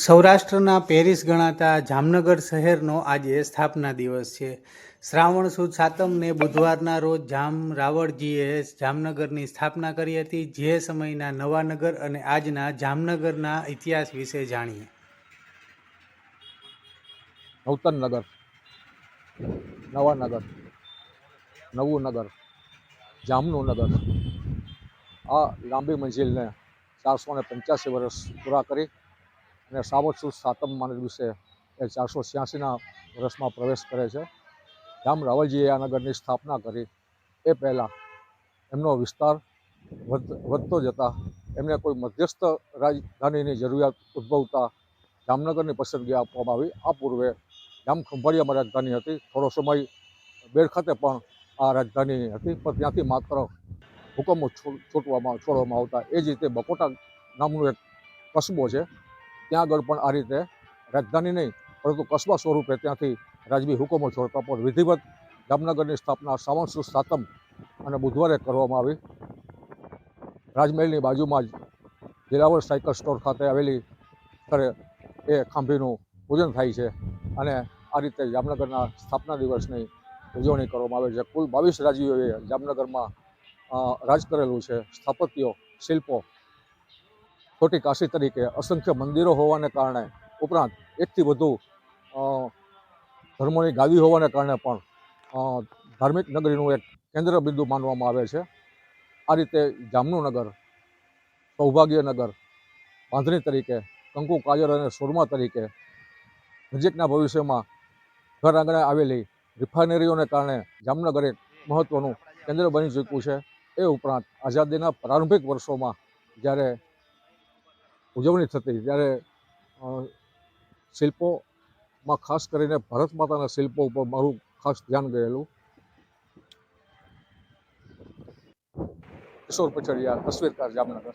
સૌરાષ્ટ્રના પેરિસ ગણાતા જામનગર શહેરનો આજે સ્થાપના દિવસ છે. શ્રાવણ સુદ સાતમને બુધવારના રોજ જામ રાવળજીએ જામનગરની સ્થાપના કરી હતી. જે સમયના નવાનગર અને આજના જામનગરના ઇતિહાસ વિશે જાણીએ. નૂતન નગર, નવાનગર, નવું નગર, જામનું નગર આ લાંબી મંજિલને 485 વર્ષ પૂરા કરી અને શ્રાવણ સુદ સાતમના દિવસે એ 486ના વર્ષમાં પ્રવેશ કરે છે. જામ રાવળજીએ આ નગરની સ્થાપના કરી. એ પહેલાં એમનો વિસ્તાર વધતો જતા એમને કોઈ મધ્યસ્થ રાજધાનીની જરૂરિયાત ઉદ્ભવતા જામનગરની પસંદગી આપવામાં આવી. આ પૂર્વે જામ ખંભાળિયામાં રાજધાની હતી. થોડો સમય બેડ ખાતે પણ આ રાજધાની હતી, પણ ત્યાંથી માત્ર હુકમો છોડવામાં આવતા. એ જ રીતે બકોટા નામનું એક કસ્બો છે, ત્યાં આગળ પણ આ રીતે રાજધાની નહીં પરંતુ કસ્બા સ્વરૂપે ત્યાંથી રાજવી હુકમો છોડતા. પણ વિધિવત જામનગરની સ્થાપના શ્રાવણ સુદ સાતમ અને બુધવારે કરવામાં આવી. રાજમહેલની બાજુમાં જ દિલાવર સાયકલ સ્ટોર ખાતે આવેલી સ્થળે એ ખાંભીનું પૂજન થાય છે અને આ રીતે જામનગરના સ્થાપના દિવસની ઉજવણી કરવામાં આવે છે. કુલ 22 રાજવીઓએ જામનગરમાં રાજ કરેલું છે. સ્થાપત્યો, શિલ્પો, છોટી કાશી તરીકે અસંખ્ય મંદિરો હોવાને કારણે, ઉપરાંત એકથી વધુ ધર્મોની ગાદી હોવાને કારણે પણ ધાર્મિક નગરીનું એક કેન્દ્ર બિંદુ માનવામાં આવે છે. આ રીતે જામનું નગર સૌભાગ્યનગર, બાંધણી તરીકે, કંકુ કાજર અને સુરમા તરીકે, નજીકના ભવિષ્યમાં ઘર આંગણે આવેલી રિફાઇનરીઓને કારણે જામનગર એક મહત્ત્વનું કેન્દ્ર બની ચૂક્યું છે. એ ઉપરાંત આઝાદીના પ્રારંભિક વર્ષોમાં જ્યારે ઉજવણી થતી ત્યારે શિલ્પોમાં ખાસ કરીને ભારત માતાના શિલ્પો ઉપર મારું ખાસ ધ્યાન ગયેલું. કિશોર પચડિયા, તસવીરકાર, જામનગર.